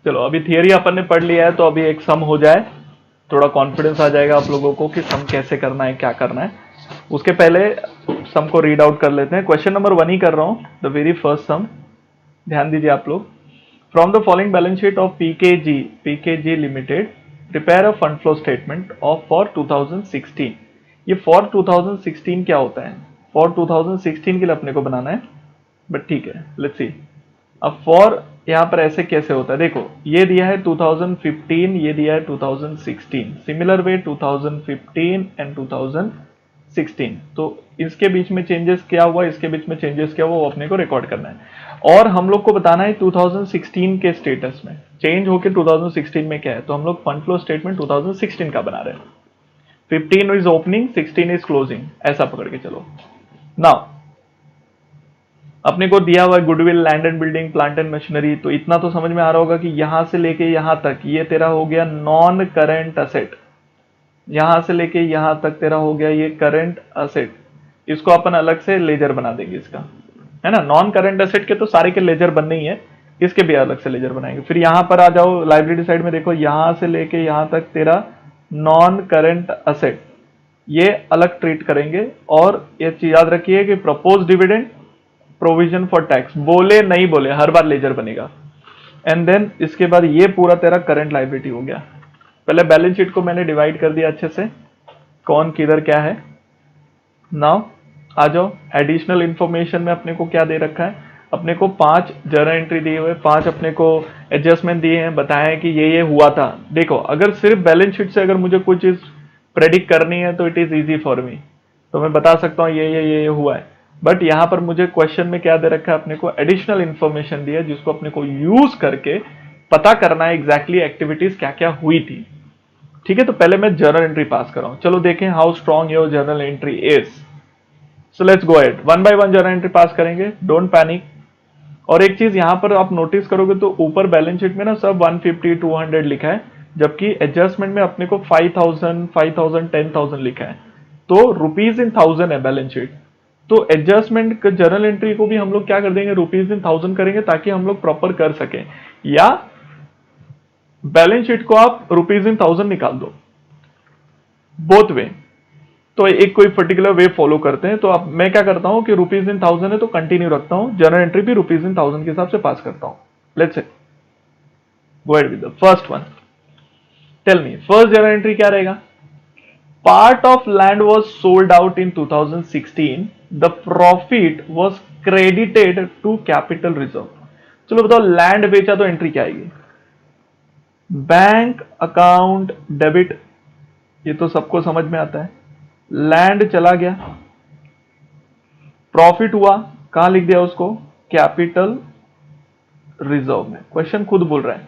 चलो अभी थियरी अपन ने पढ़ लिया है, तो अभी एक सम हो जाए, थोड़ा कॉन्फिडेंस आ जाएगा आप लोगों को कि सम कैसे करना है, क्या करना है। उसके पहले सम को रीड आउट कर लेते हैं। क्वेश्चन नंबर 1 ही कर रहा हूं, द वेरी फर्स्ट सम। ध्यान दीजिए आप लोग। From the following balance sheet of PKG limited prepare a fund flow statement of for 2016। ये फॉर 2016 क्या होता है? फॉर 2016 के लिए अपने को बनाना है, बट ठीक है, लेट्स सी। अब फॉर यहां पर ऐसे कैसे होता है, देखो ये दिया है 2015, ये दिया है 2016, सिमिलर वे 2015 एंड 2016। तो इसके बीच में चेंजेस क्या हुआ, इसके बीच में चेंजेस क्या हुआ, वो अपने को रिकॉर्ड करना है। और हम लोग को बताना है 2016 के स्टेटस में चेंज होके 2016 में क्या है। तो हम लोग फंड फ्लो स्टेटमेंट 2016 का बना रहे हैं। 15 इज ओपनिंग, 16 इज क्लोजिंग, ऐसा पकड़ के चलो। नाउ अपने को दिया हुआ goodwill, land and building, plant and machinery. तो इतना तो समझ में आ रहा होगा कि यहां से लेके यहां तक ये तेरा हो गया नॉन करेंट असेट, यहां से लेके यहां तक तेरा हो गया ये करंट असेट। इसको अपन अलग से लेजर बना देंगे इसका, है ना। नॉन करंट असेट के तो सारे के लेजर बनने ही है, इसके भी अलग से लेजर बनाएंगे। फिर यहां पर आ जाओ लाइब्रेरी साइड में, देखो यहां से लेके यहां तक तेरा नॉन करंट असेट, ये अलग ट्रीट करेंगे। और ये चीज याद रखिए कि propose dividend, provision for tax, बोले नहीं बोले हर बार लेजर बनेगा। एंड देन इसके बाद ये पूरा तेरा करंट लाइबिलिटी हो गया। पहले बैलेंस शीट को मैंने डिवाइड कर दिया अच्छे से, कौन किधर क्या है। नाउ आ जाओ एडिशनल इंफॉर्मेशन में अपने को क्या दे रखा है। अपने को 5 जर्नल एंट्री दिए हुए, 5 अपने को एडजस्टमेंट दिए हैं, बताया है कि ये हुआ था। देखो अगर सिर्फ बैलेंस शीट से अगर मुझे कुछ चीज प्रेडिक्ट करनी है तो it is easy for me, तो मैं बता सकता हूँ ये हुआ है। बट यहां पर मुझे क्वेश्चन में क्या दे रखा है, अपने को एडिशनल इंफॉर्मेशन दिया जिसको अपने को यूज करके पता करना है एग्जैक्टली एक्टिविटीज क्या क्या हुई थी। ठीक है, तो पहले मैं जर्नल एंट्री पास कर रहा हूं। चलो देखें how strong your journal entry is. So let's go at, one by one journal entry पास करेंगे, डोंट पैनिक। और एक चीज यहां पर आप नोटिस करोगे तो ऊपर बैलेंस शीट में ना सब 150 200 लिखा है, जबकि एडजस्टमेंट में अपने को 5000 5000 10,000 लिखा है। तो रुपीज इन थाउजेंड है बैलेंस शीट। तो एडजस्टमेंट जर्नल एंट्री को भी हम लोग क्या कर देंगे, रुपीज इन थाउजेंड करेंगे, ताकि हम लोग प्रॉपर कर सके। या बैलेंस शीट को आप रुपीज इन थाउजेंड निकाल दो, बोथ वे। तो एक कोई पर्टिकुलर वे फॉलो करते हैं। तो अब मैं क्या करता हूं कि रुपीज इन थाउजेंड है तो कंटिन्यू रखता हूं, जर्नल एंट्री भी रुपीज इन थाउजेंड के हिसाब से पास करता हूं। Let's say go ahead with the first one. Tell me first journal entry क्या रहेगा। Part of land was sold out in 2016, the profit was credited to capital reserve. चलो बताओ लैंड बेचा तो एंट्री क्या आएगी, बैंक अकाउंट डेबिट, ये तो सबको समझ में आता है। लैंड चला गया, प्रॉफिट हुआ, कहां लिख दिया उसको, कैपिटल रिजर्व में। क्वेश्चन खुद बोल रहा है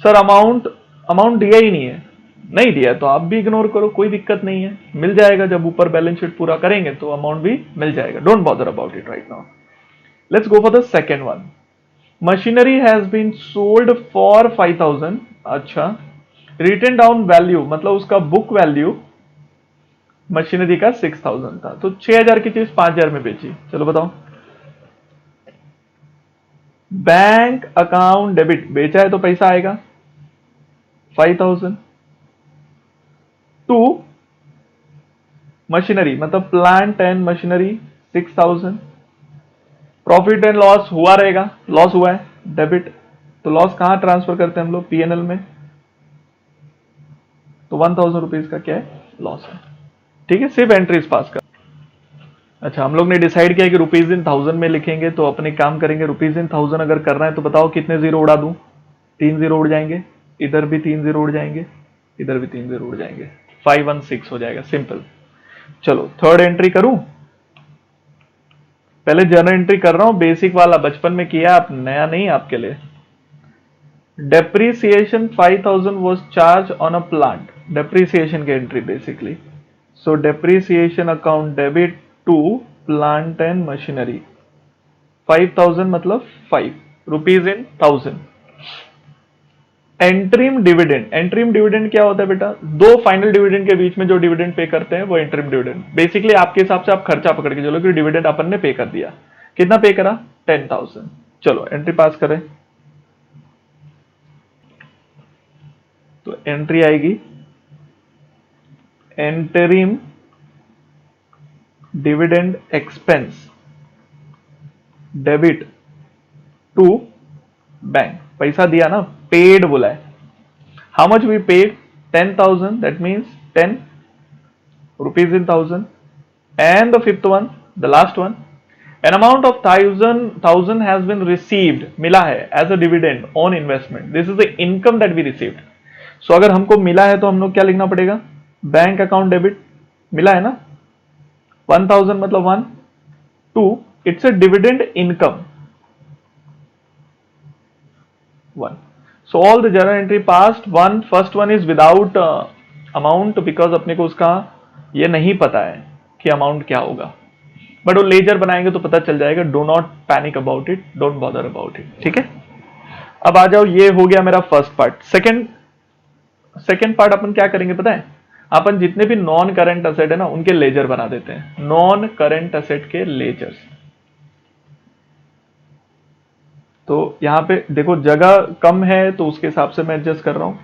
सर अमाउंट अमाउंट दिया ही नहीं है। नहीं दिया तो आप भी इग्नोर करो, कोई दिक्कत नहीं है, मिल जाएगा। जब ऊपर बैलेंस शीट पूरा करेंगे तो अमाउंट भी मिल जाएगा, don't bother about it right now. Let's go for the second one. Machinery has been sold for 5000। अच्छा, रिटन डाउन वैल्यू मतलब उसका बुक वैल्यू मशीनरी का 6000 था, तो 6000 की चीज 5000 में बेची। चलो बताओ, बैंक अकाउंट डेबिट बेचा है तो पैसा आएगा 5000 टू मशीनरी मतलब plant and machinery 6000। Profit and loss हुआ रहेगा, लॉस हुआ है डेबिट, तो लॉस कहां ट्रांसफर करते हैं हम लोग, पीएनएल में। तो 1000 रुपीज का क्या है, लॉस है। ठीक है, सिर्फ एंट्रीज पास कर। अच्छा, हम लोग ने डिसाइड किया कि रुपीज इन थाउजेंड में लिखेंगे, तो अपने काम करेंगे। रुपीज इन थाउजेंड अगर करना है तो बताओ कितने जीरो उड़ा दूं, 3 जीरो उड़ जाएंगे, इधर भी 3 जीरो उड़ जाएंगे, इधर भी 3 जीरो उड़ जाएंगे, 516 हो जाएगा, सिंपल। चलो थर्ड एंट्री करूं, पहले जर्नल एंट्री कर रहा हूं, बेसिक वाला बचपन में किया, आप नया नहीं आपके लिए। Depreciation 5000 was charge on a plant, depreciation की entry basically. So depreciation account debit to plant and machinery, 5000 मतलब 5 rupees in thousand. Interim dividend, interim dividend क्या होता है बेटा, दो फाइनल डिविडेंड के बीच में जो डिविडेंड पे करते हैं वो एंट्रीम डिविडेंड। बेसिकली आपके हिसाब से आप खर्चा पकड़ के चलो कि डिविडेंड अपन ने पे कर दिया, कितना पे करा, 10,000। चलो एंट्री पास करें। एंट्री आएगी interim dividend expense debit to bank. पैसा दिया ना, पेड बोला है। How much we paid? 10,000, that means 10 rupees in thousand. And the fifth one, the last one, an amount of thousand has been received, मिला है as a dividend on investment. This is the income that we received. So अगर हमको मिला है तो हम लोग क्या लिखना पड़ेगा? बैंक अकाउंट डेबिट, मिला है ना, 1000 मतलब 1, 2, it's a dividend income 1. So all the journal entry passed. First one is without amount because अपने को उसका ये नहीं पता है कि अमाउंट क्या होगा, बट वो लेजर बनाएंगे तो पता चल जाएगा. Do not panic about it, don't bother about it. ठीक है, अब आ जाओ, ये हो गया मेरा फर्स्ट पार्ट. सेकंड पार्ट अपन क्या करेंगे पता है? अपन जितने भी नॉन करंट असेट है ना उनके लेजर बना देते हैं. नॉन करंट असेट के लेजर्स. तो यहां पे देखो जगह कम है तो उसके हिसाब से मैं एडजस्ट कर रहा हूं.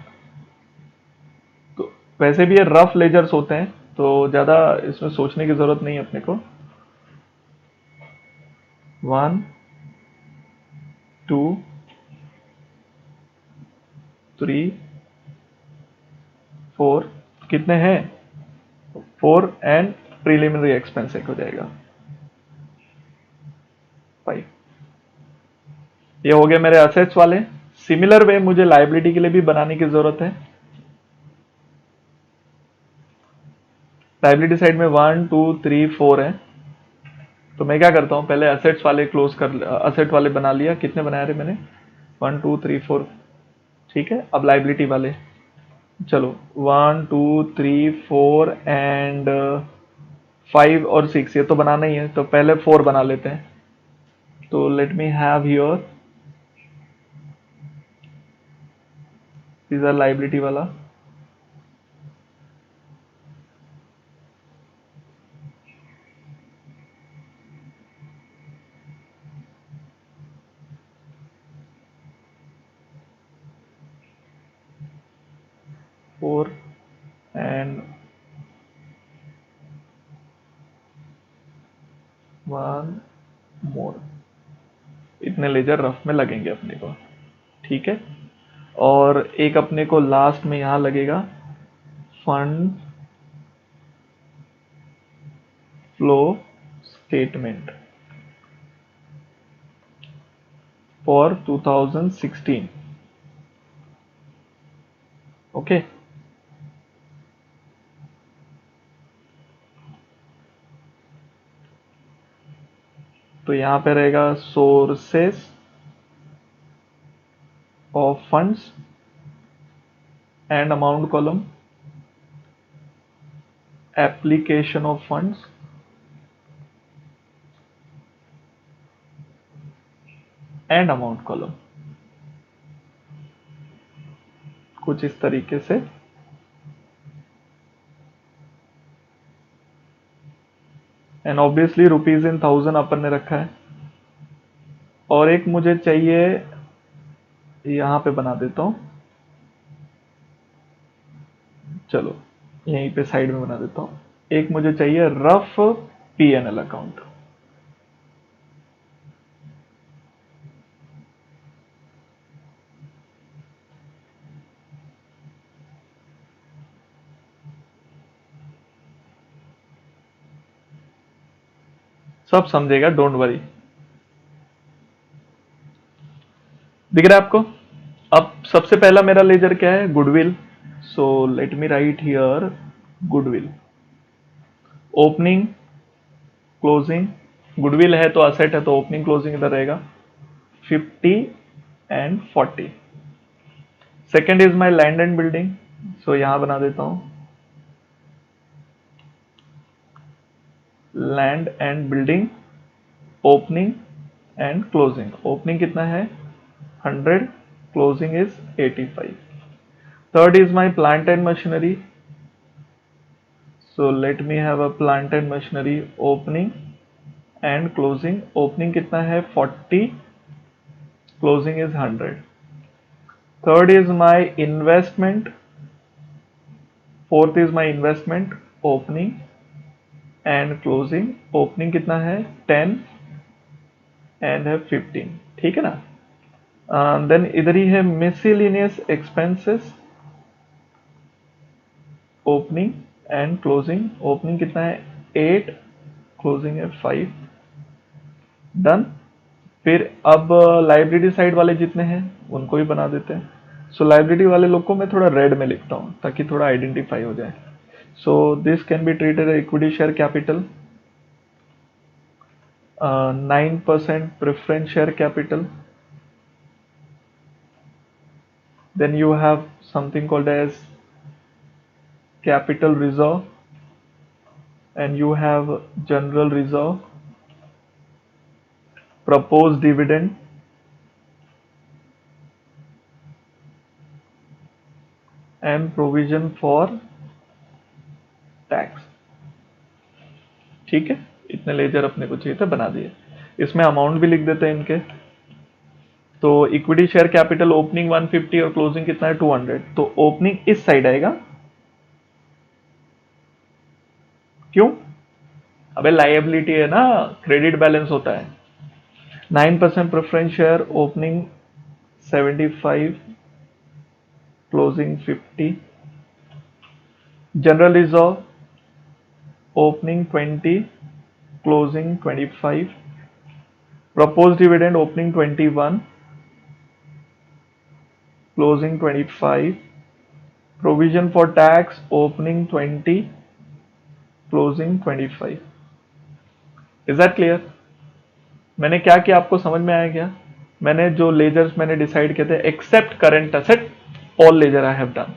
तो वैसे भी ये रफ लेजर्स होते हैं तो ज्यादा इसमें सोचने की जरूरत नहीं है अपने को. 1, 2, 3, 4, कितने हैं? 4 एंड प्रीलिमिनरी एक्सपेंस एक हो जाएगा 5. ये हो गया मेरे असेट्स वाले. सिमिलर वे मुझे लायबिलिटी के लिए भी बनाने की जरूरत है. लायबिलिटी साइड में 1, 2, 3, 4 है. तो मैं क्या करता हूं, पहले असेट्स वाले क्लोज कर, असेट वाले बना लिया. कितने बनाए रे मैंने? 1, 2, 3, 4. ठीक है, अब लायबिलिटी वाले. चलो 1, 2, 3, 4 एंड 5 और 6 ये तो बनाना ही है. तो पहले 4 बना लेते हैं. तो let me have here, this are liability वाला. Four and 1 more. इतने लेजर रफ में लगेंगे अपने को. ठीक है, और एक अपने को लास्ट में यहां लगेगा fund flow statement for 2016. Okay, तो यहां पे रहेगा sources of funds and amount column, application of funds and amount column. कुछ इस तरीके से. एंड ऑब्वियसली रुपीज इन 1000 अपन ने रखा है. और एक मुझे चाहिए, यहां पे बना देता हूं. चलो यहीं पे साइड में बना देता हूं. एक मुझे चाहिए रफ पीएनएल अकाउंट. सब समझेगा, डोंट वरी. दिख रहा है आपको? अब सबसे पहला मेरा लेजर क्या है? Goodwill. So let me right here goodwill. Opening closing. Goodwill है तो असेट है तो ओपनिंग क्लोजिंग इधर रहेगा 50 and 40. Second is my land and building. So यहां बना देता हूं land and building opening and closing. Opening कितना है? 100. Closing is 85. Third is my plant and machinery. So let me have a plant and machinery opening and closing. Opening कितना है? 40. Closing is 100. Third is my investment. Fourth is my investment opening and closing. Opening कितना है 10 and है 15, ठीक है ना। Then इधर ही है miscellaneous expenses opening and closing. Opening कितना है 8, क्लोजिंग है 5, डन। फिर अब लाइब्रेरी साइड वाले जितने हैं उनको भी बना देते हैं। सो लाइब्रेरी वाले लोग को मैं थोड़ा रेड में लिखता हूं ताकि थोड़ा आइडेंटिफाई हो जाए। So this can be treated equity share capital, 9% preference share capital. Then you have something called as capital reserve, and you have general reserve, proposed dividend, and provision for tax। ठीक है, इतने laser अपने को चाहिए थे, बना दिए। इसमें अमाउंट भी लिख देते हैं इनके। तो इक्विटी शेयर कैपिटल ओपनिंग 150 और क्लोजिंग कितना है 200। तो ओपनिंग इस साइड आएगा, क्यों? अबे लायबिलिटी है ना, क्रेडिट बैलेंस होता है। 9% preference share opening 75, closing 50। General reserve opening 20, closing 25। proposed dividend opening 21, closing 25। provision for tax opening 20, closing 25। is that clear? मैंने क्या किया आपको समझ में आया क्या? मैंने जो लेजर्स मैंने डिसाइड किए थे, except current asset all ledger I have done.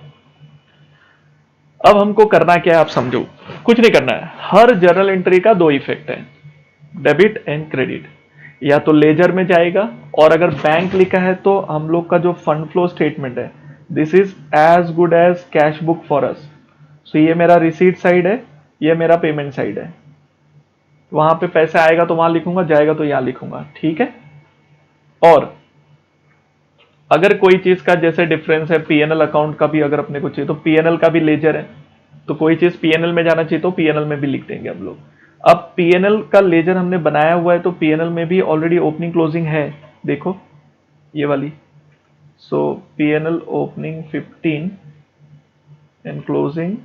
अब हमको करना क्या है आप समझो, कुछ नहीं करना है। हर जर्नल एंट्री का दो इफेक्ट है, डेबिट एंड क्रेडिट। या तो लेजर में जाएगा, और अगर बैंक लिखा है तो हम लोग का जो फंड फ्लो स्टेटमेंट है, this is as good as cash book for us. So ये मेरा रिसीट साइड है, ये मेरा पेमेंट साइड है। वहां पे पैसा आएगा तो वहां लिखूंगा, जाएगा तो यहां लिखूंगा, ठीक है। और अगर कोई चीज का जैसे डिफरेंस है, पीएनएल अकाउंट का भी अगर अपने को चाहिए तो पीएनएल का भी लेजर है, तो कोई चीज पीएनएल में जाना चाहिए तो पीएनएल में भी लिख देंगे हम लोग। अब पीएनएल का लेजर हमने बनाया हुआ है, तो पीएनएल में भी ऑलरेडी ओपनिंग क्लोजिंग है, देखो ये वाली। सो पीएनएल ओपनिंग 15 एंड क्लोजिंग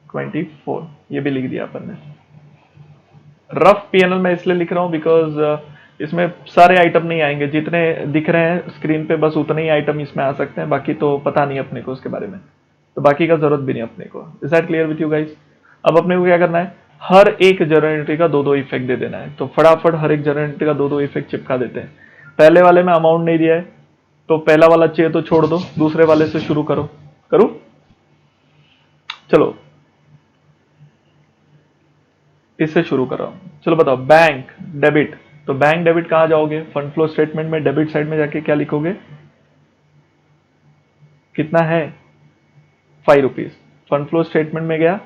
24, ये भी लिख दिया अपन ने। रफ पीएनएल मैं इसलिए लिख रहा हूं बिकॉज इसमें सारे आइटम नहीं आएंगे, जितने दिख रहे हैं स्क्रीन पे बस उतने ही आइटम इसमें आ सकते हैं, बाकी तो पता नहीं अपने को उसके बारे में, तो बाकी का जरूरत भी नहीं अपने को। Is that clear with you guys? अब अपने को क्या करना है, हर एक जर्नल एंट्री का दो दो इफेक्ट दे देना है। तो फटाफट हर एक जर्नल एंट्री का दो दो इफेक्ट चिपका देते हैं। पहले वाले में अमाउंट नहीं दिया है, तो पहला वाला चाहिए तो छोड़ दो, दूसरे वाले से शुरू करो। करूं? चलो इससे शुरू कर रहा हूं। चलो बताओ, बैंक डेबिट। तो बैंक डेबिट कहां जाओगे? फंड फ्लो स्टेटमेंट में डेबिट साइड में जाके क्या लिखोगे? कितना है 5 रुपीज। फंड फ्लो स्टेटमेंट में गया,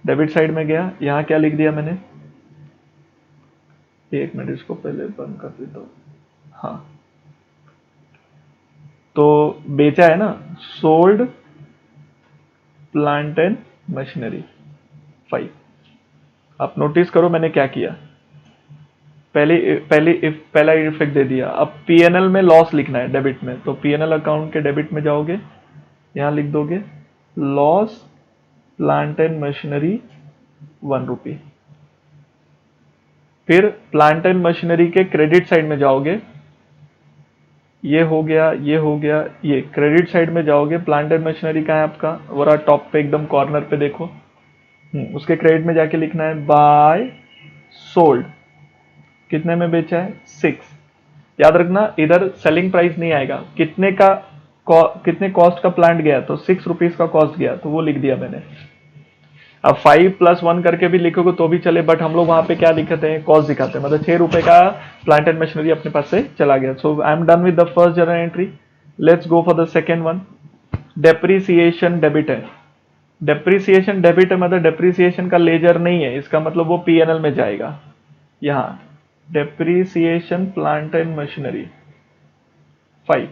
डेबिट साइड में गया, यहां क्या लिख दिया मैंने? एक मिनट, इसको पहले बंद कर देता हूं। हाँ, तो बेचा है ना, सोल्ड प्लांट एंड मशीनरी 5। आप नोटिस करो मैंने क्या किया, पहला इफेक्ट दे दिया। अब पीएनएल में लॉस लिखना है डेबिट में, तो पीएनएल अकाउंट के डेबिट में जाओगे, यहां लिख दोगे लॉस प्लांट एंड मशीनरी 1 रुपी। फिर प्लांट एंड मशीनरी के क्रेडिट साइड में जाओगे, ये हो गया, ये हो गया, ये क्रेडिट साइड में जाओगे। प्लांट एंड मशीनरी का है आपका, वो रहा टॉप पे एकदम कॉर्नर पे देखो। उसके क्रेडिट में जाके लिखना है बाय सोल्ड, कितने में बेचा है 6। याद रखना इधर सेलिंग प्राइस नहीं आएगा, कितने का कितने कॉस्ट का प्लांट गया, तो 6 रुपीज का कॉस्ट गया, तो वो लिख दिया मैंने। अब 5 + 1 करके भी लिखोगे तो भी चले, बट हम लोग वहां पे क्या दिखाते हैं, कॉस्ट दिखाते हैं, मतलब 6 रुपए का प्लांट एंड मशीनरी अपने पास से चला गया। So I am done with the first journal entry. Let's go for the second one. Depreciation debit है। डेप्रीसिएशन डेबिट है, मतलब डेप्रीसिएशन का लेजर नहीं है, इसका मतलब वो पीएनएल में जाएगा। यहां depreciation plant and machinery 5,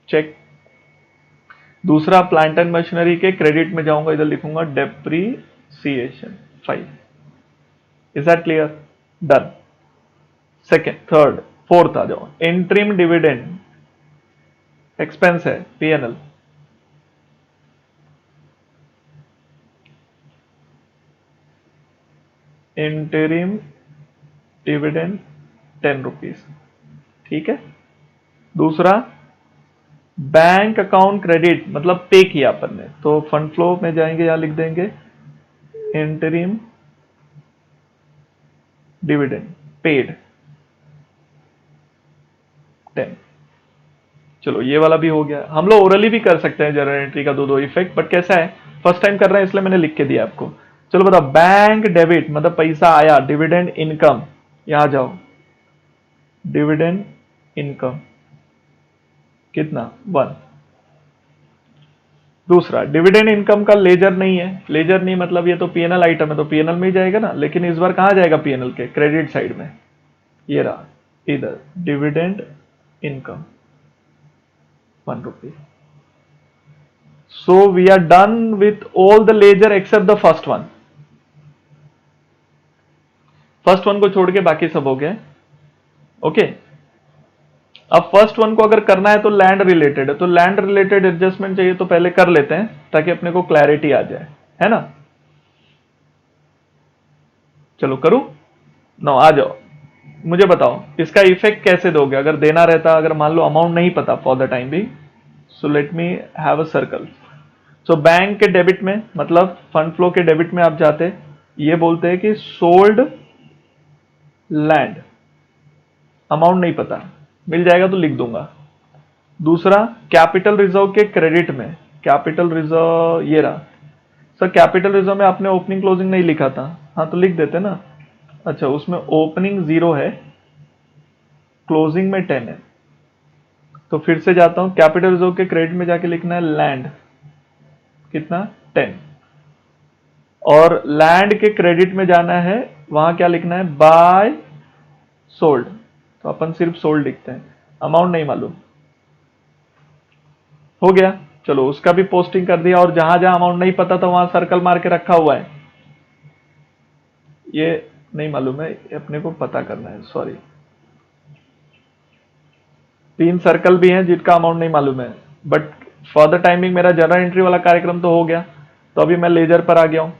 check. दूसरा प्लांट एंड मशीनरी के क्रेडिट में जाऊंगा, इधर लिखूंगा depreciation 5। Is that clear? Done. Second, third, fourth आ जाओ, इंटरिम डिविडेंड एक्सपेंस है पीएनएल। इंटरिम डिविडेंड 10 रुपीज, ठीक है। दूसरा, बैंक अकाउंट क्रेडिट मतलब पे किया अपन ने, तो फंड फ्लो में जाएंगे, यहां लिख देंगे इंटरिम डिविडेंड पेड 10। चलो ये वाला भी हो गया। हम लोग ओरली भी कर सकते हैं जर्नल एंट्री का दो इफेक्ट, बट कैसा है, फर्स्ट टाइम कर रहे हैं इसलिए मैंने लिख के दिया आपको। चलो बताओ, बैंक डेबिट मतलब पैसा आया, डिविडेंड इनकम, यहां जाओ, डिविडेंड इनकम कितना 1। दूसरा, डिविडेंड इनकम का लेजर नहीं है, लेजर नहीं मतलब ये तो पीएनएल आइटम है, तो पीएनएल में ही जाएगा ना, लेकिन इस बार कहां जाएगा पीएनएल के क्रेडिट साइड में, ये रहा इधर, dividend income 1 rupee. So we are done with all the ledger except the first one. First one को छोड़ के बाकी सब हो गए, ओके। अब फर्स्ट वन को अगर करना है तो लैंड रिलेटेड है, तो लैंड रिलेटेड एडजस्टमेंट चाहिए तो पहले कर लेते हैं ताकि अपने को क्लैरिटी आ जाए, है ना। चलो करूं ना, आ जाओ, मुझे बताओ इसका इफेक्ट कैसे दोगे अगर देना रहता, अगर मान लो अमाउंट नहीं पता फॉर द टाइम भी। सो let me have a circle. So bank के डेबिट में मतलब फंड फ्लो के डेबिट में आप जाते, ये बोलते हैं कि सोल्ड लैंड, अमाउंट नहीं पता, मिल जाएगा तो लिख दूंगा। दूसरा, कैपिटल रिजर्व के क्रेडिट में, कैपिटल रिजर्व ये रहा। सर कैपिटल रिजर्व में आपने ओपनिंग क्लोजिंग नहीं लिखा था, हाँ तो लिख देते ना। अच्छा, उसमें ओपनिंग 0 है, क्लोजिंग में 10 है, तो फिर से जाता हूं, कैपिटल रिजर्व के क्रेडिट में जाके लिखना है लैंड कितना 10, और लैंड के क्रेडिट में जाना है, वहां क्या लिखना है बाय सोल्ड, तो अपन सिर्फ सोल्ड लिखते हैं, अमाउंट नहीं मालूम, हो गया। चलो उसका भी पोस्टिंग कर दिया, और जहां जहां अमाउंट नहीं पता था वहां सर्कल मार के रखा हुआ है, ये नहीं मालूम है, अपने को पता करना है, सॉरी। 3 सर्कल भी हैं जिनका अमाउंट नहीं मालूम है, बट फॉर द टाइमिंग मेरा जर्नल एंट्री वाला कार्यक्रम तो हो गया, तो अभी मैं लेजर पर आ गया हूं,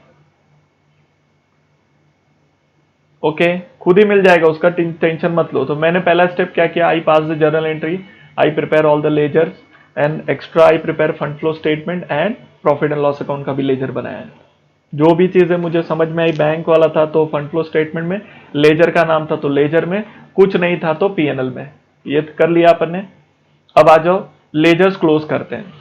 ओके। खुद ही मिल जाएगा, उसका टेंशन मत लो। तो मैंने पहला स्टेप क्या किया, I pass the journal entry, I prepare all the ledgers and extra I prepare fund flow statement and profit and loss account का भी लेजर बनाया है। जो भी चीजें मुझे समझ में आई, बैंक वाला था तो फंड फ्लो स्टेटमेंट में, लेजर का नाम था तो लेजर में, कुछ नहीं था तो पीएनएल में, ये कर लिया अपन ने। अब आ जाओ लेजर्स क्लोज करते हैं।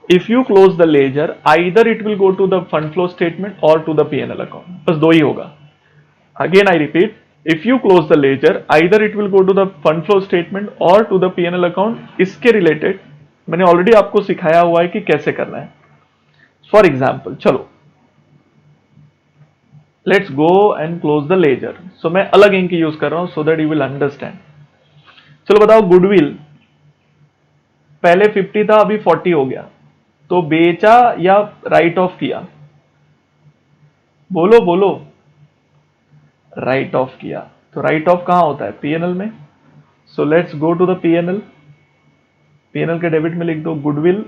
If you close the ledger, either it will go to the fund flow statement और टू द पीएनएल अकाउंट, बस दो ही होगा। Again I repeat, if you close the ledger, either it will go to the fund flow statement or to the P&L account। इसके related मैंने already आपको सिखाया हुआ है कि कैसे करना है। फॉर एग्जाम्पल, चलो let's go and close the ledger. So मैं अलग इंक यूज कर रहा हूं so that you will understand. चलो बताओ, गुडविल पहले 50 था, अभी 40 हो गया, तो बेचा या राइट ऑफ किया, बोलो बोलो। राइट ऑफ किया, तो राइट ऑफ कहां होता है पीएनएल में। So let's go to the PNL, PNL के डेबिट में लिख दो गुडविल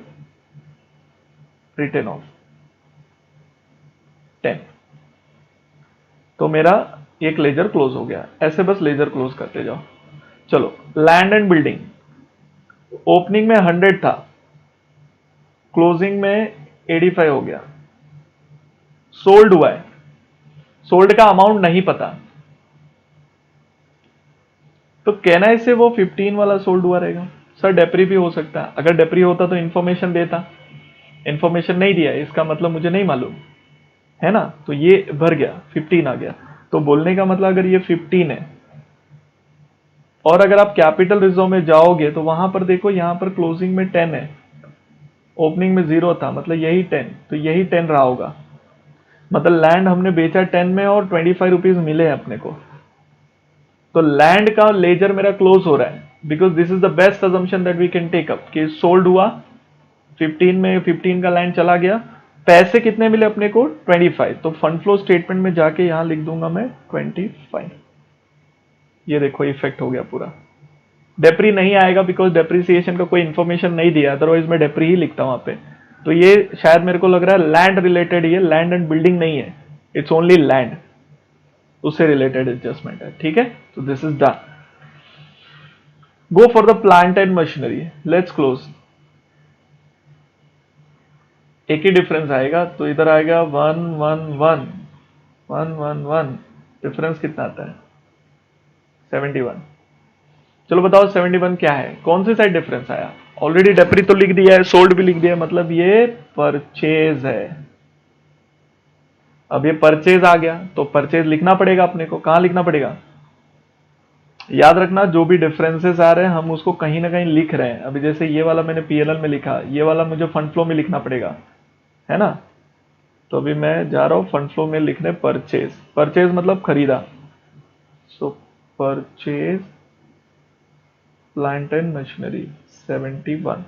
रिटर्न ऑफ 10, तो मेरा एक लेजर क्लोज हो गया। ऐसे बस लेजर क्लोज करते जाओ। चलो लैंड एंड बिल्डिंग, ओपनिंग में 100 था, क्लोजिंग में 85 हो गया, सोल्ड हुआ है, सोल्ड का अमाउंट नहीं पता, तो कहना है इसे वो 15 वाला सोल्ड हुआ रहेगा। सर डेप्री भी हो सकता है, अगर डेप्री होता तो इंफॉर्मेशन देता, इंफॉर्मेशन नहीं दिया, इसका मतलब मुझे नहीं मालूम है ना, तो ये भर गया 15 आ गया। तो बोलने का मतलब अगर ये 15 है, और अगर आप कैपिटल रिजर्व में जाओगे तो वहां पर देखो, यहां पर क्लोजिंग में 10 है, ओपनिंग में 0 था, मतलब यही 10, तो यही 10 रहा होगा, मतलब लैंड हमने बेचा 10 में और 25 रुपीज मिले अपने को, तो लैंड का लेजर मेरा क्लोज हो रहा है, because this is the best assumption that we can take up कि सोल्ड हुआ 15 में 15 का लाइन चला गया, पैसे कितने मिले अपने को 25, तो फंड फ्लो स्टेटमेंट में जाके यहां लिख दूंगा मैं 25। ये देखो इफेक्ट हो गया पूरा। डेप्री नहीं आएगा बिकॉज डेप्रिसिएशन का कोई इंफॉर्मेशन नहीं दिया, अदरवाइज मैं डेप्री ही लिखता वहां पे। तो ये शायद मेरे को लग रहा है लैंड रिलेटेड, ये लैंड एंड बिल्डिंग नहीं है, इट्स ओनली लैंड, उससे रिलेटेड एडजस्टमेंट है, ठीक है। तो this is done. Go for the plant and machinery, let's close. एक ही डिफरेंस आएगा, तो इधर आएगा 111 डिफरेंस कितना आता है 71। चलो बताओ 71 क्या है, कौन सी साइड डिफरेंस आया। ऑलरेडी डेप्री तो लिख दिया है, सोल्ड भी लिख दिया है, मतलब ये परचेज है। अब ये परचेज आ गया तो परचेज लिखना पड़ेगा अपने को, कहां लिखना पड़ेगा, याद रखना जो भी डिफरेंसेस आ रहे हैं हम उसको कहीं ना कहीं लिख रहे हैं। अभी जैसे ये वाला मैंने पीएनएल में लिखा, ये वाला मुझे फंड फ्लो में लिखना पड़ेगा, है ना। तो अभी मैं जा रहा हूं फंड फ्लो में लिखने परचेज, परचेज मतलब खरीदा। सो purchase plant and machinery 71,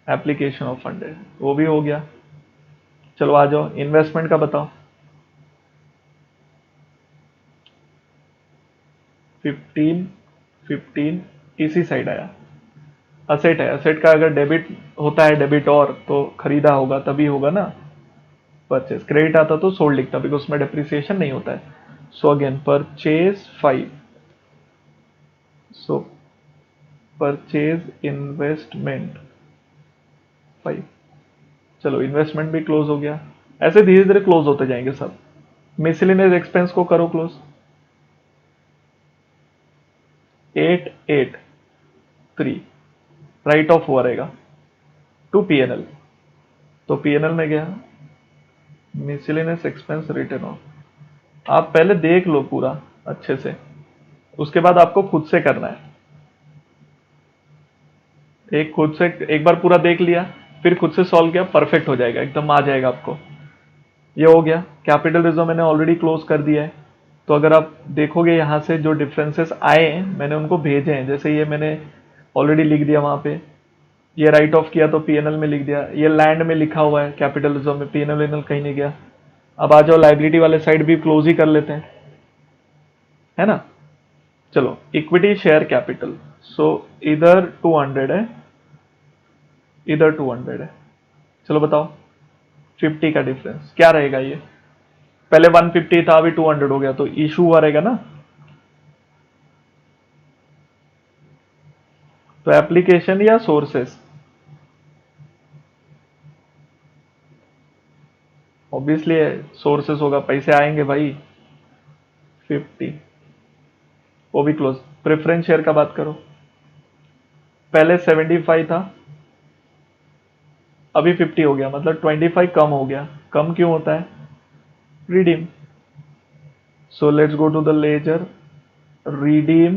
application of fund है, वो भी हो गया। चलो आ जाओ इन्वेस्टमेंट का बताओ। 15 इसी साइड आया, असेट है, असेट का अगर डेबिट होता है, डेबिट और तो खरीदा होगा तभी होगा ना परचेज, क्रेडिट आता तो सोल्ड लिखता बिकॉज उसमें डेप्रिसिएशन नहीं होता है। सो अगेन परचेज 5, सो परचेज इन्वेस्टमेंट 5। चलो इन्वेस्टमेंट भी क्लोज हो गया, ऐसे धीरे धीरे क्लोज होते जाएंगे सब। मिसलिनियस एक्सपेंस को करो क्लोज, 883 राइट ऑफ हुआ रहेगा टू पीएनएल, तो पीएनएल में गया मिसलिनियस एक्सपेंस रिटर्न ऑफ। आप पहले देख लो पूरा अच्छे से, उसके बाद आपको खुद से करना है। एक खुद से एक बार पूरा देख लिया, फिर खुद से सॉल्व किया, परफेक्ट हो जाएगा, एकदम आ जाएगा आपको। ये हो गया। कैपिटल रिजर्व मैंने ऑलरेडी क्लोज कर दिया है, तो अगर आप देखोगे यहां से जो डिफरेंसेस आए हैं मैंने उनको भेजे हैं, जैसे ये मैंने ऑलरेडी लिख दिया वहां पे, ये राइट ऑफ किया तो पीएनएल में लिख दिया, ये लैंड में लिखा हुआ है कैपिटल रिजर्व में, पीएनएल कहीं नहीं गया। अब आ जाओ लाइबिलिटी वाले साइड भी क्लोज ही कर लेते हैं, है ना। चलो इक्विटी शेयर कैपिटल, सो इधर 200 है, इधर 200 है। चलो बताओ 50 का डिफरेंस क्या रहेगा, ये पहले 150 था अभी 200 हो गया, तो इशू हुआ रहेगा ना। तो एप्लीकेशन या सोर्सेस, ऑब्वियसली सोर्सेस होगा, पैसे आएंगे भाई। 50 वो भी क्लोज। प्रेफरेंस शेयर का बात करो, पहले 75 था अभी 50 हो गया, मतलब 25 कम हो गया। कम क्यों होता है, redeem. So let's go to the ledger, redeem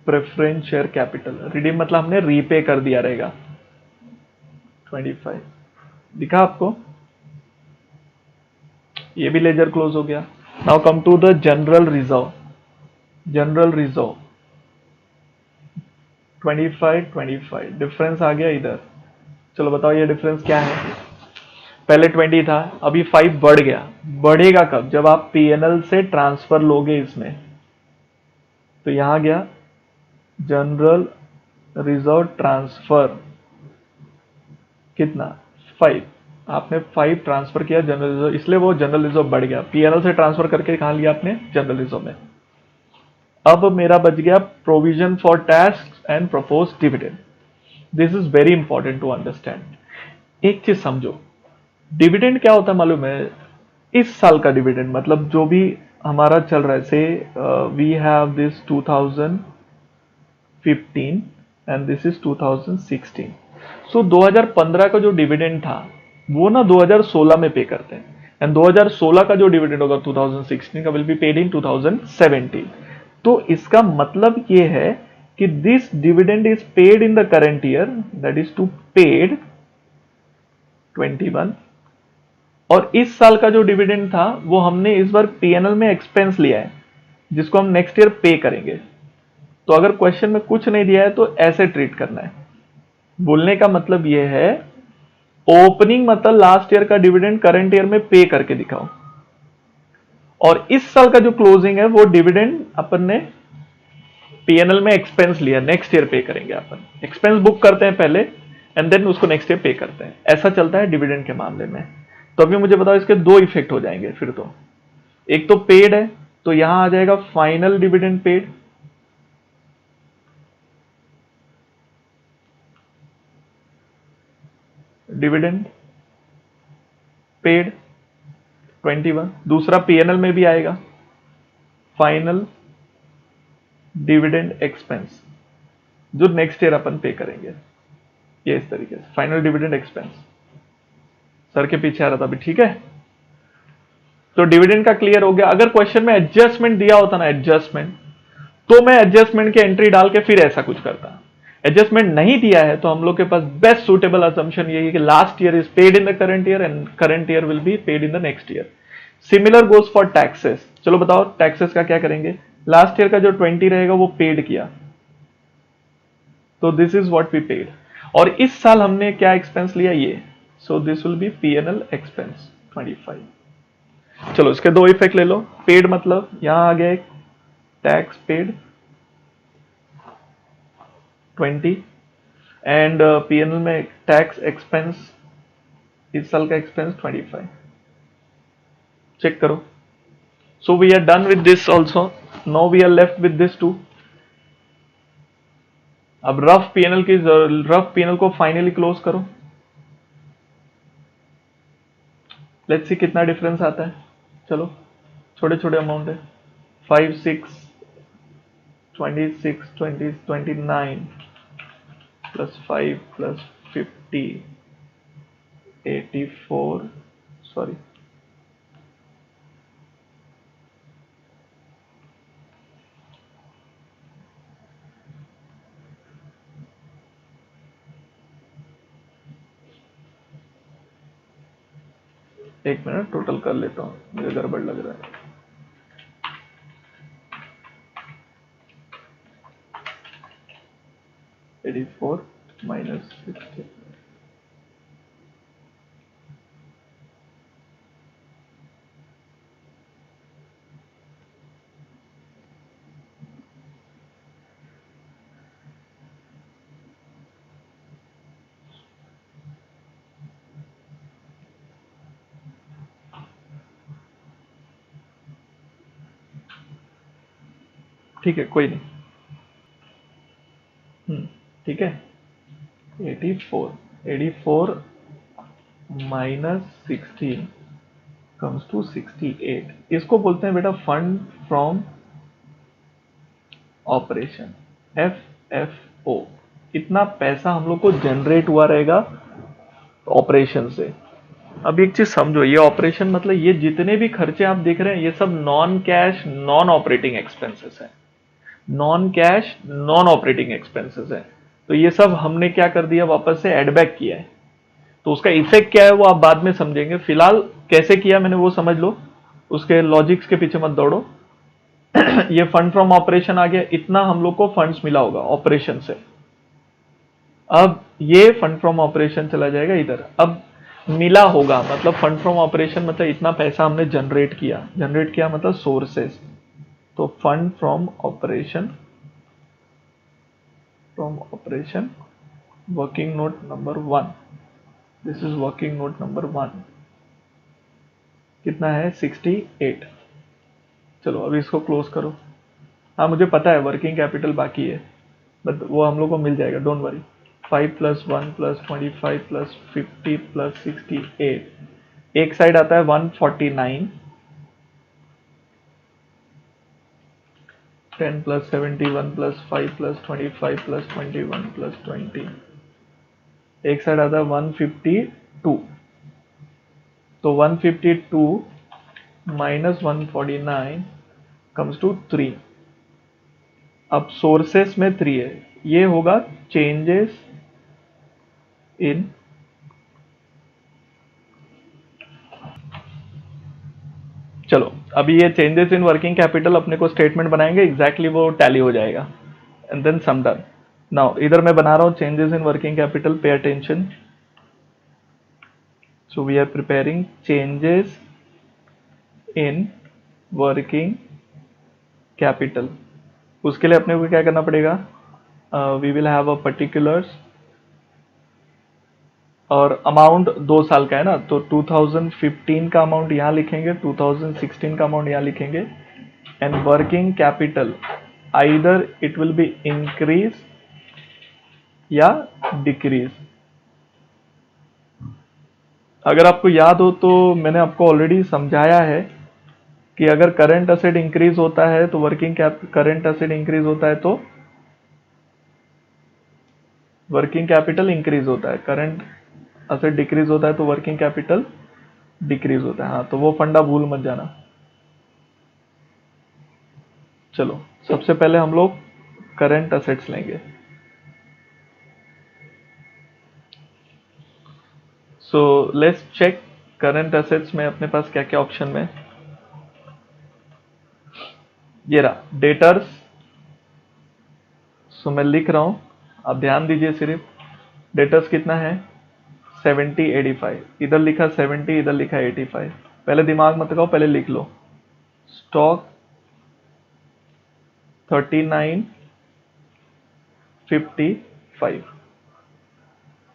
preference share capital, redeem मतलब हमने रीपे कर दिया रहेगा 25, दिखा आपको, ये भी लेजर क्लोज हो गया। Now come to the general reserve, general reserve 25 difference आ गया इधर। चलो बताओ ये डिफरेंस क्या है, पहले 20 था अभी 5 बढ़ गया। बढ़ेगा कब, जब आप पीएनएल से ट्रांसफर लोगे इसमें, तो यहां गया जनरल रिजर्व ट्रांसफर, कितना 5, आपने 5 ट्रांसफर किया जनरल रिजर्व, इसलिए वो जनरल रिजर्व बढ़ गया। पीएनएल से ट्रांसफर करके कहां लिया आपने, जनरल रिजर्व में। अब मेरा बच गया provision for tax and propose dividend. This is very important to understand. एक चीज समझो, डिविडेंड क्या होता है मालूम है, इस साल का डिविडेंड मतलब जो भी हमारा चल रहा है, say we have this 2015 and this is 2016। So 2015 का जो डिविडेंड था वो ना 2016 में पे करते हैं, एंड 2016 का जो डिविडेंड होगा 2016 का विल बी पेड इन 2017। तो इसका मतलब ये है कि this dividend is paid in the current year, that is to paid 21, और इस साल का जो डिविडेंड था वो हमने इस बार पीएनएल में एक्सपेंस लिया है, जिसको हम नेक्स्ट ईयर पे करेंगे। तो अगर क्वेश्चन में कुछ नहीं दिया है तो ऐसे ट्रीट करना है। बोलने का मतलब ये है ओपनिंग मतलब लास्ट ईयर का डिविडेंड करंट ईयर में पे करके दिखाओ, और इस साल का जो क्लोजिंग है वो डिविडेंड अपन ने पीएनएल में एक्सपेंस लिया, नेक्स्ट ईयर पे करेंगे। अपन एक्सपेंस बुक करते हैं पहले एंड देन उसको नेक्स्ट ईयर पे करते हैं, ऐसा चलता है डिविडेंड के मामले में। तो अभी मुझे बताओ इसके दो इफेक्ट हो जाएंगे फिर तो। एक तो पेड है तो यहां आ जाएगा final dividend paid, dividend paid 21। दूसरा पीएनएल में भी आएगा फाइनल डिविडेंड एक्सपेंस, जो नेक्स्ट ईयर अपन पे करेंगे। ये इस तरीके से फाइनल डिविडेंड एक्सपेंस। सर के पीछे आ रहा था अभी, ठीक है। तो डिविडेंड का क्लियर हो गया। अगर क्वेश्चन में एडजस्टमेंट दिया होता ना, एडजस्टमेंट, तो मैं एडजस्टमेंट की एंट्री डाल के फिर ऐसा कुछ करता। एडजस्टमेंट नहीं दिया है तो हम लोग के पास बेस्ट सुटेबल असम्पशन यही है कि last year is paid in the current year and current year will be paid in the next year. Similar goes for taxes. चलो बताओ टैक्सेस का क्या करेंगे। लास्ट ईयर का जो 20 रहेगा वो पेड किया, तो this is what we paid. और इस साल हमने क्या एक्सपेंस लिया, ये, so this will be PNL expense 25। चलो इसके दो इफेक्ट ले लो। पेड मतलब यहां आ गया एक टैक्स पेड 20 एंड पीएनएल में टैक्स एक्सपेंस, इस साल का एक्सपेंस 25। चेक करो। So we are done with this also. Now we are left with this two. अब रफ पीएनएल को फाइनली क्लोज करो। लेट्स सी कितना डिफरेंस आता है। चलो छोटे छोटे अमाउंट है, 5 6 26 20 29 प्लस 5 प्लस 50 84, सॉरी, एक मिनट टोटल कर लेता हूं, मुझे गड़बड़ लग रहा है। -84 -60। ठीक है कोई नहीं, ठीक है। 84 माइनस 16 कम्स टू 68। इसको बोलते हैं बेटा फंड फ्रॉम ऑपरेशन, FFO। इतना पैसा हम लोग को जनरेट हुआ रहेगा ऑपरेशन से। अब एक चीज समझो, ये ऑपरेशन मतलब ये जितने भी खर्चे आप देख रहे हैं ये सब non cash non operating expenses है, non cash non operating expenses है। तो ये सब हमने क्या कर दिया, वापस से एड बैक किया है। तो उसका इफेक्ट क्या है वो आप बाद में समझेंगे। फिलहाल कैसे किया मैंने वो समझ लो, उसके लॉजिक्स के पीछे मत दौड़ो। ये फंड फ्रॉम ऑपरेशन आ गया, इतना हम लोग को फंड्स मिला होगा ऑपरेशन से। अब ये फंड फ्रॉम ऑपरेशन चला जाएगा इधर। अब मिला होगा मतलब फंड फ्रॉम ऑपरेशन मतलब इतना पैसा हमने जनरेट किया मतलब सोर्सेस। तो fund from operation working note number 1, this is working note number 1, कितना है 68। चलो अभी इसको क्लोज करो। हाँ मुझे पता है वर्किंग कैपिटल बाकी है, बट वो हम लोग को मिल जाएगा, डोंट वरी। 5 + 1 + 25 + 50 + 68, एक साइड आता है 149, 10 + 71 + 5 + 25 + 21 + 20, एक साइड आता है 152। तो 152 - 149 कम्स टू 3। अब सोर्सेस में 3 है, ये होगा चेंजेस इन चलो अभी ये चेंजेस इन वर्किंग कैपिटल अपने को स्टेटमेंट बनाएंगे, एग्जैक्टली वो टैली हो जाएगा and then sum done. Now इधर मैं बना रहा हूं changes in working capital, pay attention. So we are preparing changes in working capital. उसके लिए अपने को क्या करना पड़ेगा, we will have a particulars, और अमाउंट 2 साल का है ना, तो 2015 का अमाउंट यहाँ लिखेंगे, 2016 का अमाउंट यहाँ लिखेंगे। And working capital either it will be increase या डिक्रीज। अगर आपको याद हो तो मैंने आपको ऑलरेडी समझाया है कि अगर करंट असेट इंक्रीज होता है तो करंट असेट इंक्रीज होता है तो वर्किंग कैपिटल इंक्रीज होता है, करंट असेट डिक्रीज होता है तो वर्किंग कैपिटल डिक्रीज होता है। हाँ, तो वो फंडा भूल मत जाना। चलो सबसे पहले हम लोग करंट असेट्स लेंगे। So let's check current assets में अपने पास क्या क्या ऑप्शन में। ये रहा डेटर्स। सो मैं लिख रहा हूं, आप ध्यान दीजिए सिर्फ। डेटर्स कितना है 7085, इधर लिखा 70, इधर लिखा 85। पहले दिमाग मत लगाओ, पहले लिख लो। Stock 3955,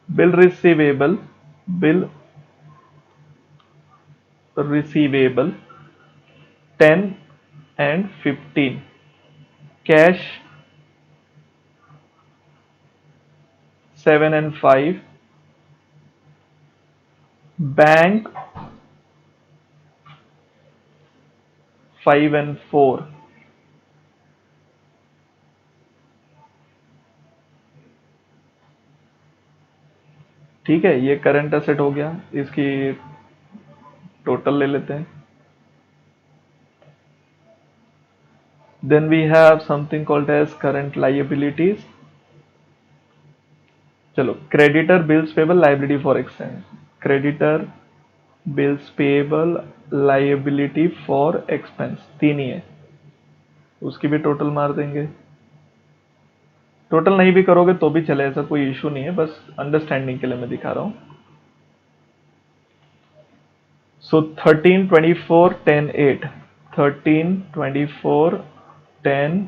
bill receivable, bill receivable 10 and 15, cash 7 and 5, bank 5 and 4। ठीक है, ये करंट असेट हो गया। इसकी टोटल ले लेते हैं। Then we have something called as current liabilities. चलो creditor bills payable liability for exchange, creditor bills payable liability for expense, तीन ही है, उसकी भी टोटल मार देंगे। टोटल नहीं भी करोगे तो भी चले, ऐसा कोई इशू नहीं है, बस अंडरस्टैंडिंग के लिए मैं दिखा रहा हूं। सो 13 24 10 8, 13 24 10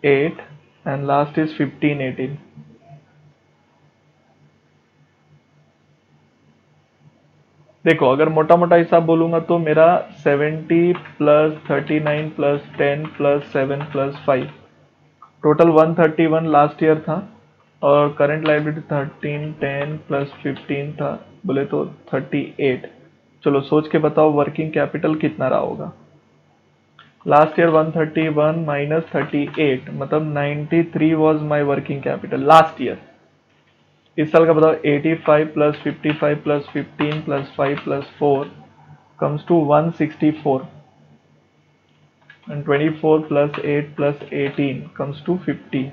8 एंड लास्ट इज 15 18। देखो अगर मोटा मोटा हिसाब बोलूंगा तो मेरा 70 plus 39 plus 10 plus 7 plus 5, total 131 last year था। और करंट लाइबिलिटी 13 10 प्लस 15 था, बोले तो 38। चलो सोच के बताओ वर्किंग कैपिटल कितना रहा होगा। लास्ट ईयर 131 माइनस 38 मतलब 93 was my working capital last year. इस साल का बताओ 85 plus 55 plus 15 plus 5 plus 4 comes to 164, and 24 plus 8 plus 18 comes to 50।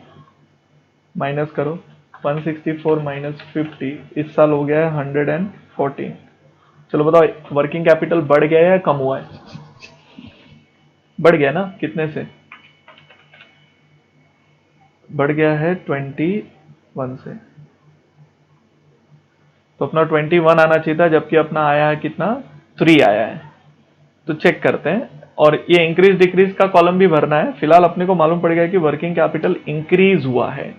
Minus करो, 164 माइनस 50 इस साल हो गया है 114। चलो बताओ वर्किंग कैपिटल बढ़ गया है या कम हुआ है? बढ़ गया ना, कितने से? बढ़ गया है 21 से। तो अपना 21 आना चाहिए था, जबकि अपना आया है कितना, 3 आया है। तो चेक करते हैं, और ये इंक्रीज डिक्रीज का कॉलम भी भरना है। फिलहाल अपने को मालूम पड़ गया कि वर्किंग कैपिटल इंक्रीज हुआ है।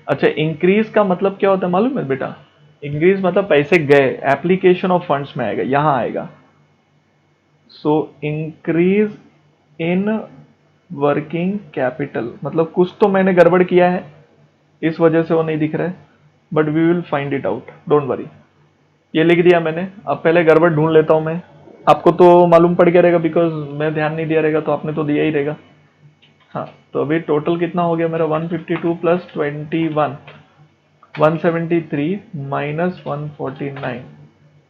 अच्छा, इंक्रीज का मतलब क्या होता है मालूम है बेटा? इंक्रीज मतलब पैसे गए, एप्लीकेशन ऑफ फंड्स में आएगा, यहां आएगा। So increase in working capital मतलब कुछ तो मैंने गड़बड़ किया है, इस वजह से वो नहीं दिख रहा है, but we will find it out, don't worry. ये लिख दिया मैंने, अब पहले गड़बड़ ढूंढ लेता हूं मैं। आपको तो मालूम पड़ गया रहेगा बिकॉज मैं ध्यान नहीं दिया रहेगा, तो आपने तो दिया ही रहेगा। हाँ, तो अभी टोटल कितना हो गया मेरा, 152 प्लस 21, 173 माइनस 149।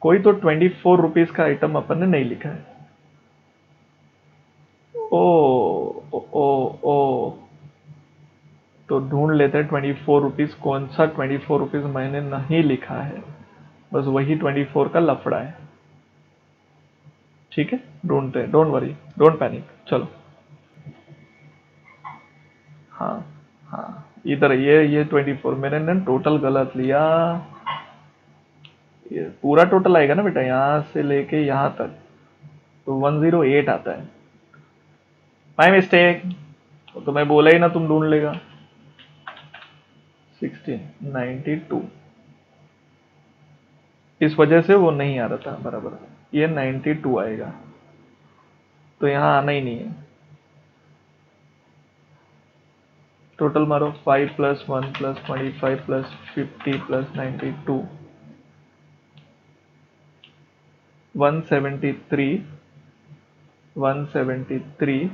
कोई तो 24 रुपीज का आइटम अपन ने नहीं लिखा है। ओ ओ ओ, ओ तो ढूंढ लेते हैं 24 रुपीज, कौन सा 24 रुपीज मैंने नहीं लिखा है, बस वही 24 का लफड़ा है। ठीक है, ढूंढते हैं, डोंट वरी, डोंट पैनिक। चलो, हाँ हाँ, इधर ये 24 मैंने ना टोटल गलत लिया, ये पूरा टोटल आएगा ना बेटा, यहाँ से लेके यहाँ तक, तो 108 आता है। माई मिस्टेक, तो मैं बोला ही ना तुम ढूंढ लेगा। 1692, इस वजह से वो नहीं आ रहा था बराबर। ये 92 आएगा, तो यहाँ आना ही नहीं है। टोटल मारो, 5 + 1 + 25 + 50 + 92, 173, 173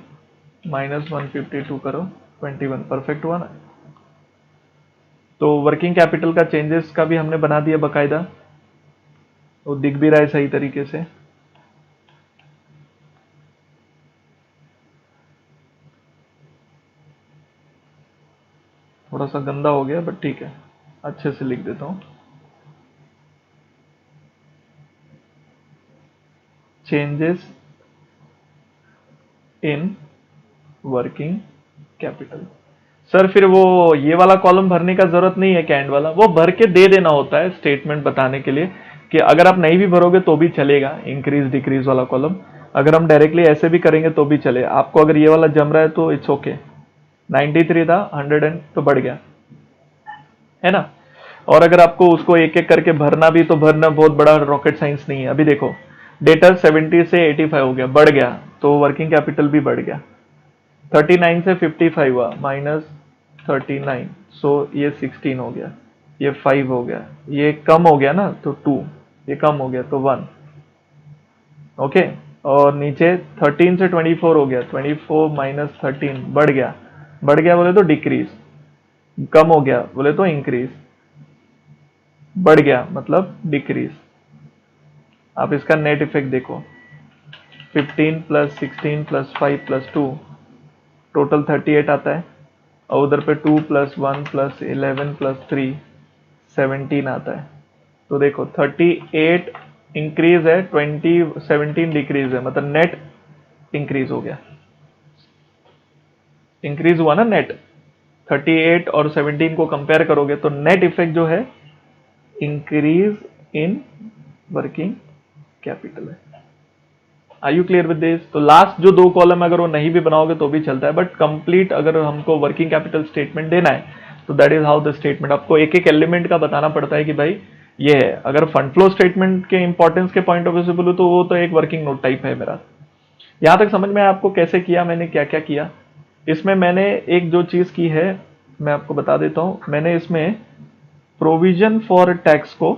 माइनस 152 करो, 21। परफेक्ट हुआ ना। तो वर्किंग कैपिटल का चेंजेस का भी हमने बना दिया बकायदा, वो दिख भी रहा है सही तरीके से। थोड़ा सा गंदा हो गया बट ठीक है, अच्छे से लिख देता हूं। Changes in working capital. Sir फिर वो ये वाला कॉलम भरने का जरूरत नहीं है क्या, एंड वाला? वो भर के दे देना होता है स्टेटमेंट बताने के लिए, कि अगर आप नहीं भी भरोगे तो भी चलेगा, इंक्रीज डिक्रीज वाला कॉलम। अगर हम डायरेक्टली ऐसे भी करेंगे तो भी चले। आपको अगर ये वाला जम रहा है तो इट्स ओके। 93 था, 100 तो बढ़ गया है ना। और अगर आपको उसको एक एक करके भरना भी, तो भरना बहुत बड़ा रॉकेट साइंस नहीं है। अभी देखो, डेटर 70 से 85 हो गया, बढ़ गया, तो वर्किंग कैपिटल भी बढ़ गया। 39 से 55 हुआ, -39, सो ये 16 हो गया, ये 5 हो गया, ये कम हो गया ना तो 2, ये कम हो गया तो 1। ओके, और नीचे 13 से 24 हो गया, 24 - 13 बढ़ गया। बढ़ गया बोले तो डिक्रीज, कम हो गया बोले तो इंक्रीज, बढ़ गया मतलब डिक्रीज। आप इसका नेट इफेक्ट देखो, 15 + 16 + 5 + 2 टोटल 38 आता है, और उधर पे 2 + 1 + 11 + 3 17 आता है। तो देखो 38 इंक्रीज है, 17 डिक्रीज है, मतलब नेट इंक्रीज हो गया। इंक्रीज हुआ ना नेट। 38 और 17 को कंपेयर करोगे तो नेट इफेक्ट जो है इंक्रीज इन वर्किंग कैपिटल है। Are you clear with this? तो लास्ट जो दो कॉलम अगर वो नहीं भी बनाओगे तो भी चलता है, बट कंप्लीट अगर हमको वर्किंग कैपिटल स्टेटमेंट देना है तो that is how the statement. आपको एक एक एलिमेंट का बताना पड़ता है कि भाई ये है। अगर फंड फ्लो स्टेटमेंट के इंपॉर्टेंस के पॉइंट ऑफ व्यू से बोलूं तो वो तो एक वर्किंग नोट टाइप है मेरा। यहां तक समझ में आपको कैसे किया, मैंने क्या क्या किया इसमें? मैंने एक जो चीज की है मैं आपको बता देता हूं। मैंने इसमें प्रोविजन फॉर टैक्स को,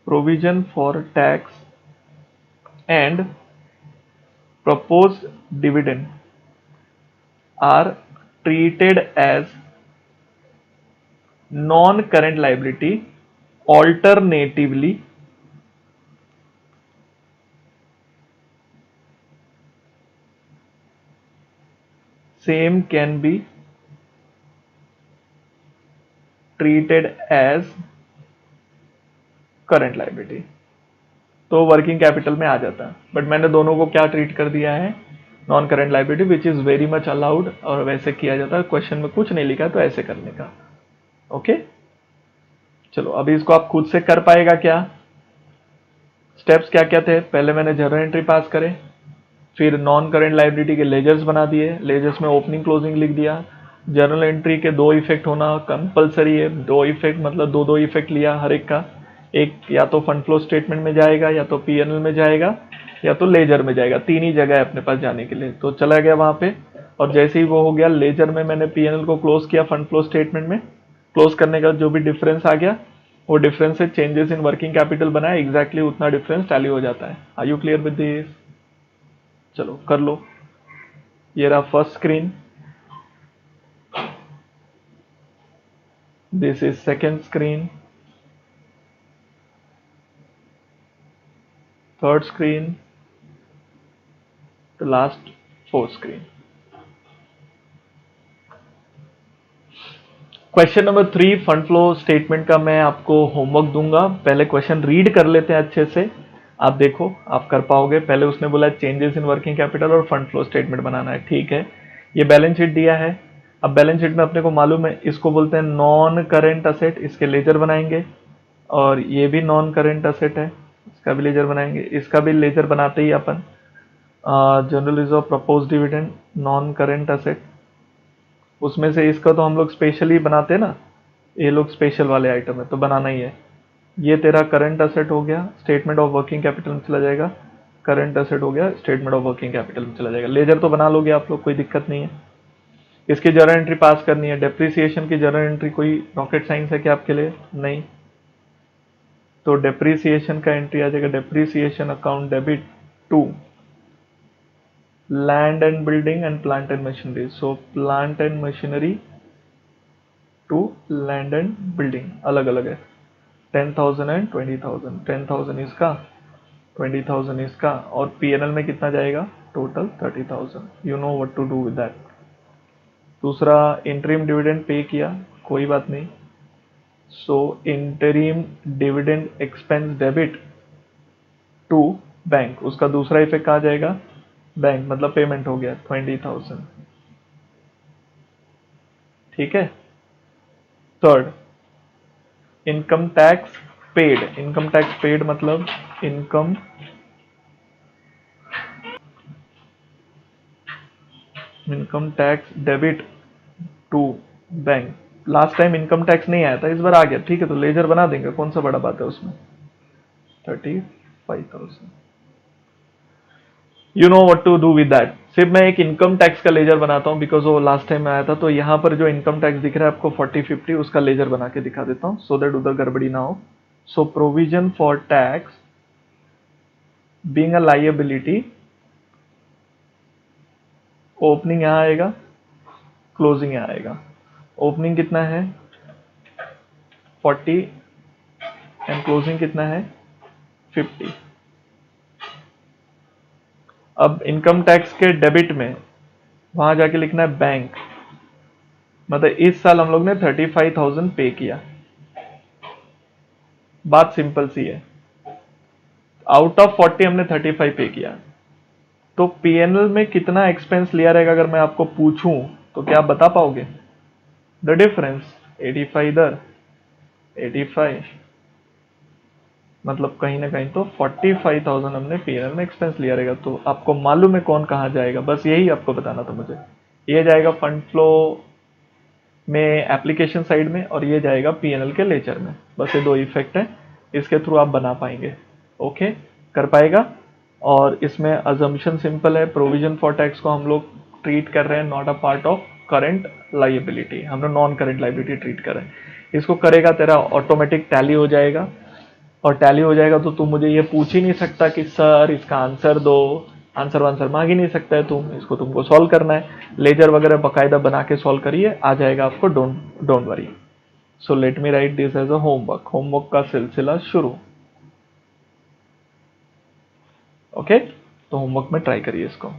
provision for tax and proposed dividend are treated as non-current liability. Alternatively, same can be treated as current liability. तो वर्किंग कैपिटल में आ जाता है, बट मैंने दोनों को क्या ट्रीट कर दिया है, non current liability, which is very much allowed, और वैसे किया जाता है। क्वेश्चन में कुछ नहीं लिखा तो ऐसे करने का। ओके, चलो अभी इसको आप खुद से कर पाएगा क्या? स्टेप्स क्या क्या थे? पहले मैंने जर्नल एंट्री पास करे, फिर नॉन करेंट लाइबिलिटी के लेजर्स बना दिए, लेजर्स में ओपनिंग क्लोजिंग लिख दिया। जर्नल एंट्री के दो इफेक्ट होना कंपलसरी है, दो इफेक्ट मतलब दो दो इफेक्ट लिया हर एक का। एक या तो फंड फ्लो स्टेटमेंट में जाएगा, या तो पीएनएल में जाएगा, या तो लेजर में जाएगा। तीन ही जगह है अपने पास जाने के लिए, तो चला गया वहां पे। और जैसे ही वो हो गया लेजर में, मैंने पीएनएल को क्लोज किया फंड फ्लो स्टेटमेंट में। क्लोज करने का जो भी डिफरेंस आ गया, वो डिफरेंस से चेंजेस इन वर्किंग कैपिटल बनाया, एग्जैक्टली उतना डिफरेंस टैली हो जाता है। आर यू क्लियर विद दिस? चलो कर लो। ये रहा first screen, this is second screen, third screen, the last fourth screen. Question number 3 fund flow statement का मैं आपको होमवर्क दूंगा। पहले क्वेश्चन रीड कर लेते हैं अच्छे से, आप देखो आप कर पाओगे। पहले उसने बोला चेंजेस इन वर्किंग कैपिटल और फंड फ्लो स्टेटमेंट बनाना है, ठीक है। ये बैलेंस शीट दिया है, अब बैलेंस शीट में अपने को मालूम है, इसको बोलते हैं नॉन करेंट असेट, इसके लेजर बनाएंगे। और ये भी नॉन करेंट असेट है, इसका भी लेजर बनाएंगे। इसका भी लेजर बनाते ही अपन general reserve of propose dividend, non current asset. उसमें से इसका तो हम लोग स्पेशली बनाते हैं ना, ये लोग स्पेशल वाले आइटम है तो बनाना ही है। ये तेरा करंट असेट हो गया, स्टेटमेंट ऑफ वर्किंग कैपिटल में चला जाएगा। करंट असेट हो गया, स्टेटमेंट ऑफ वर्किंग कैपिटल में चला जाएगा। लेजर तो बना लोगे आप लोग, कोई दिक्कत नहीं है। इसकी जर्नल एंट्री पास करनी है। डेप्रिसिएशन की जर्नल एंट्री कोई रॉकेट साइंस है क्या आपके लिए? नहीं। तो डेप्रिसिएशन का एंट्री आ जाएगा, depreciation account debit to land and building and plant and machinery. So plant and machinery to land and building अलग अलग है। 10,000 एंड 20,000। 10,000 इसका, 20,000 इसका, और पीएनएल में कितना जाएगा? Total 30,000। You know what to do with that. दूसरा, इंटरिम डिविडेंड पे किया, कोई बात नहीं। So interim dividend expense debit to bank, उसका दूसरा इफेक्ट कहाँ जाएगा? बैंक, मतलब पेमेंट हो गया 20,000। ठीक है। Third, income tax paid. Income tax paid मतलब income tax debit to bank. Last time income tax नहीं आया था, इस बार आ गया, ठीक है, तो लेजर बना देंगे, कौन सा बड़ा बात है उसमें। 35,000। You know what to do with that. सिर्फ मैं एक इनकम टैक्स का लेजर बनाता हूँ, बिकॉज वो लास्ट टाइम में आया था। तो यहाँ पर जो इनकम टैक्स दिख रहा है आपको 40-50, उसका लेजर बना के दिखा देता हूँ, सो दैट उधर गड़बड़ी ना हो। So provision for tax being a liability, opening यहाँ आएगा, क्लोजिंग यहाँ आएगा। ओपनिंग कितना है? 40 एंड क्लोजिंग कितना है? 50। अब इनकम टैक्स के डेबिट में वहां जाके लिखना है बैंक, मतलब इस साल हम लोग ने 35,000 पे किया। बात सिंपल सी है, आउट ऑफ 40 हमने 35 पे किया, तो पीएनएल में कितना एक्सपेंस लिया रहेगा अगर मैं आपको पूछूं तो क्या आप बता पाओगे? द डिफरेंस 85 इधर, 85, मतलब कहीं ना कहीं तो 45,000 हमने पीएनएल में एक्सपेंस लिया रहेगा। तो आपको मालूम है कौन कहाँ जाएगा, बस यही आपको बताना था मुझे। ये जाएगा फंड फ्लो में एप्लीकेशन साइड में, और ये जाएगा पीएनएल के लेजर में। बस ये दो इफेक्ट है, इसके थ्रू आप बना पाएंगे। ओके, कर पाएगा। और इसमें अजम्पशन सिंपल है, प्रोविजन फॉर टैक्स को हम लोग ट्रीट कर रहे हैं not a part of current liability, हम लोग नॉन करंट लाइबिलिटी ट्रीट कर रहे हैं। इसको करेगा तेरा ऑटोमेटिक टैली हो जाएगा, और टैली हो जाएगा तो तू मुझे ये पूछ ही नहीं सकता कि सर इसका आंसर दो, आंसर वांसर मांग ही नहीं सकता है तुम, इसको तुमको सॉल्व करना है। लेजर वगैरह बकायदा बना के सॉल्व करिए, आ जाएगा आपको, don't worry. So let me write this as a homework. Homework का सिलसिला शुरू। ओके, तो होमवर्क में ट्राई करिए इसको।